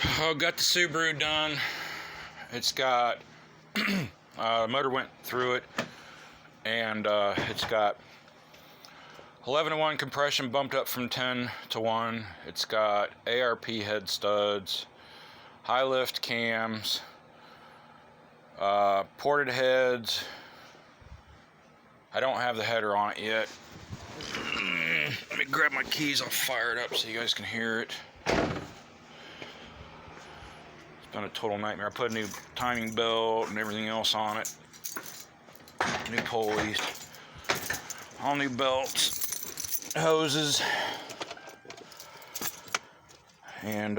I got the Subaru done. It's got motor went through it, and it's got 11-to-1 compression bumped up from 10-to-1. It's got ARP head studs, high lift cams, ported heads. I don't have the header on it yet. Let me grab my keys. I'll fire it up so you guys can hear it. It's been a total nightmare. I put a new timing belt and everything else on it. New pulleys, all new belts, hoses, and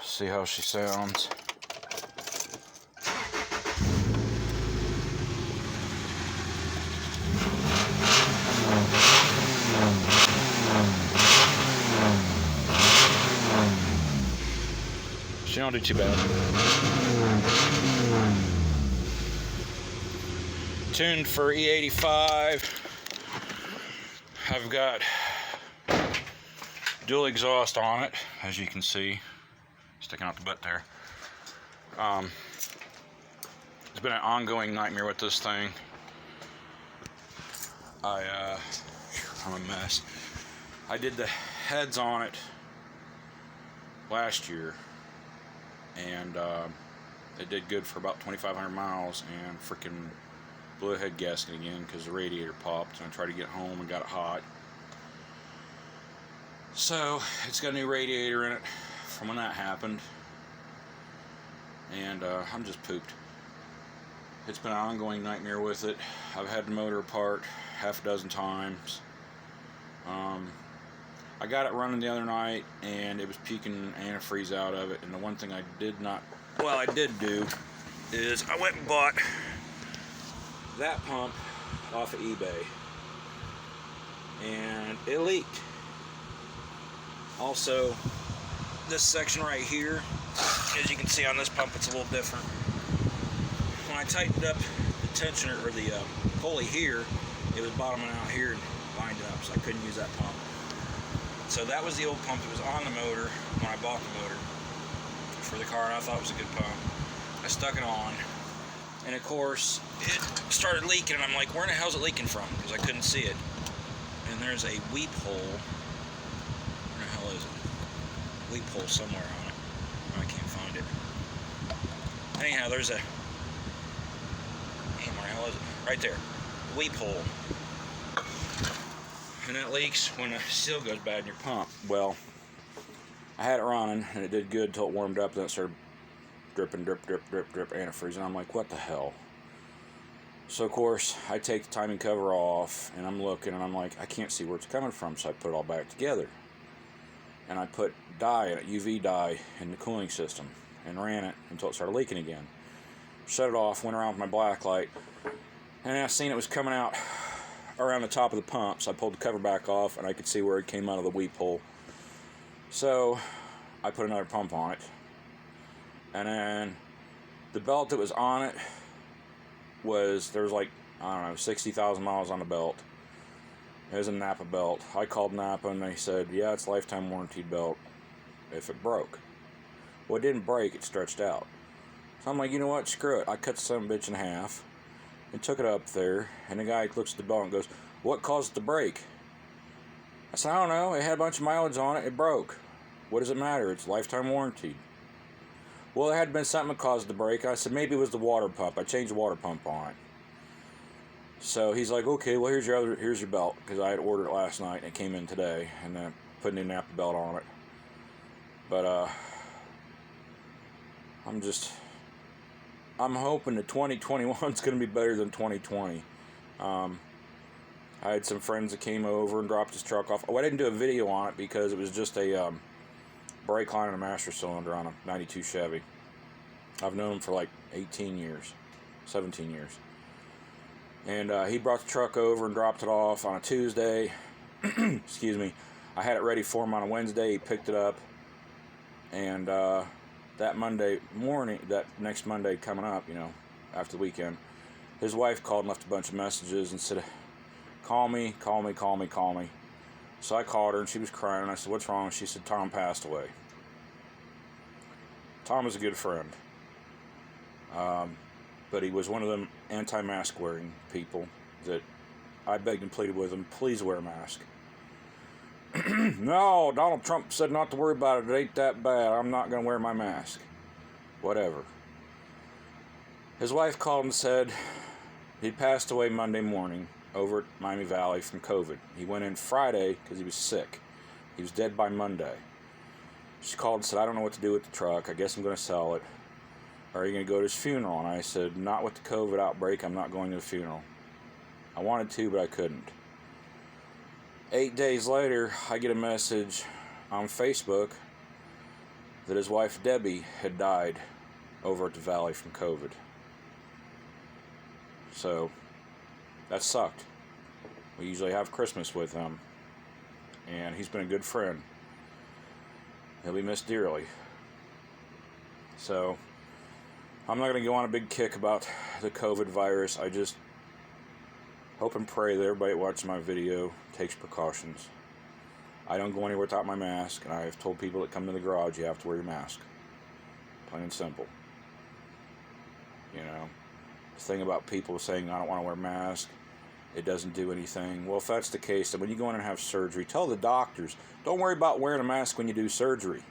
see how she sounds. She don't do too bad. Tuned for E85. I've got dual exhaust on it, as you can see, sticking out the butt there. It's been an ongoing nightmare with this thing. I'm a mess. I did the heads on it last year, and it did good for about 2,500 miles, and freaking blew a head gasket again because the radiator popped, and I tried to get home and got it hot. So it's got a new radiator in it from when that happened, and I'm just pooped. It's been an ongoing nightmare with it. I've had the motor apart half a dozen times. I got it running the other night, and it was puking antifreeze out of it. And the one thing I did do is I went and bought that pump off of eBay, and it leaked. Also, this section right here, as you can see on this pump, it's a little different. When I tightened up the tensioner, or the pulley here, it was bottoming out here and lined up, so I couldn't use that pump. So that was the old pump that was on the motor when I bought the motor for the car, and I thought it was a good pump. I stuck it on, and of course it started leaking, and I'm like, where in the hell is it leaking from? Because I couldn't see it. And there's a weep hole. Where the hell is it? Weep hole somewhere on it. I can't find it. Anyhow, there's a, where the hell is it? Right there. Weep hole. And that leaks when the seal goes bad in your pump. Well, I had it running, and it did good until it warmed up, then it started dripping, drip, antifreeze, and I'm like, what the hell? So, of course, I take the timing cover off, and I'm looking, and I'm like, I can't see where it's coming from, so I put it all back together. And I put dye in it, UV dye, in the cooling system, and ran it until it started leaking again. Shut it off, went around with my black light, and I seen it was coming out around the top of the pump, so I pulled the cover back off, and I could see where it came out of the weep hole. So I put another pump on it, and then the belt that was on it there was like, I don't know, 60,000 miles on the belt. It was a Napa belt. I called Napa, and they said, yeah, it's lifetime warranty belt if it broke. Well, it didn't break, it stretched out. So I'm like, you know what, screw it. I cut the son of a bitch in half and took it up there, and the guy looks at the belt and goes, what caused it to break? I said, I don't know, it had a bunch of mileage on it, it broke. What does it matter? It's lifetime warranty. Well, there had been something that caused the break. I said, maybe it was the water pump. I changed the water pump on it. So he's like, okay, well, here's your belt, because I had ordered it last night, and it came in today, and then put a new Napa belt on it. But, I'm hoping that 2021 is going to be better than 2020. I had some friends that came over and dropped his truck off. Oh, I didn't do a video on it because it was just a brake line and a master cylinder on a 92 Chevy. I've known him for like 18 years, 17 years. And he brought the truck over and dropped it off on a Tuesday. Excuse me. I had it ready for him on a Wednesday. He picked it up. And that Monday morning, that next Monday coming up, after the weekend, his wife called and left a bunch of messages and said, call me. So I called her, and she was crying, and I said, what's wrong? She said, Tom passed away. Tom was a good friend. But he was one of them anti-mask wearing people that I begged and pleaded with him, please wear a mask. No, Donald Trump said not to worry about it. It ain't that bad. I'm not going to wear my mask. Whatever. His wife called and said he'd passed away Monday morning over at Miami Valley from COVID. He went in Friday because he was sick. He was dead by Monday. She called and said, I don't know what to do with the truck. I guess I'm going to sell it. Are you going to go to his funeral? And I said, not with the COVID outbreak. I'm not going to the funeral. I wanted to, but I couldn't. 8 days later, I get a message on Facebook that his wife Debbie had died over at the Valley from COVID. So, that sucked. We usually have Christmas with him, and he's been a good friend. He'll be missed dearly. So, I'm not going to go on a big kick about the COVID virus. I just hope and pray that everybody watching my video takes precautions. I don't go anywhere without my mask, and I have told people that come to the garage, you have to wear your mask. Plain and simple. You know, the thing about people saying, I don't want to wear a mask, it doesn't do anything. Well, if that's the case, then when you go in and have surgery, tell the doctors, don't worry about wearing a mask when you do surgery.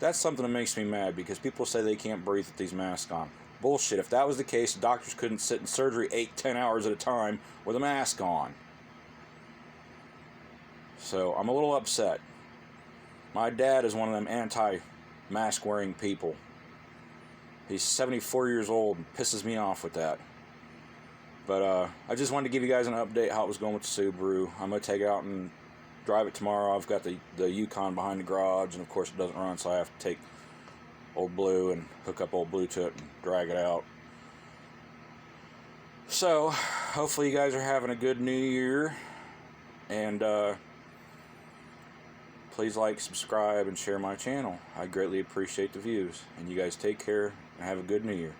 That's something that makes me mad, because people say they can't breathe with these masks on. Bullshit. If that was the case, doctors couldn't sit in surgery 8-10 hours at a time with a mask on. So, I'm a little upset. My dad is one of them anti-mask wearing people. He's 74 years old and pisses me off with that. But I just wanted to give you guys an update how it was going with the Subaru. I'm going to take it out and drive it tomorrow. I've got the Yukon behind the garage, and of course it doesn't run, so I have to take Old Blue and hook up Old Blue to it and drag it out. So, hopefully you guys are having a good new year, and please like, subscribe, and share my channel. I greatly appreciate the views, and you guys take care and have a good new year.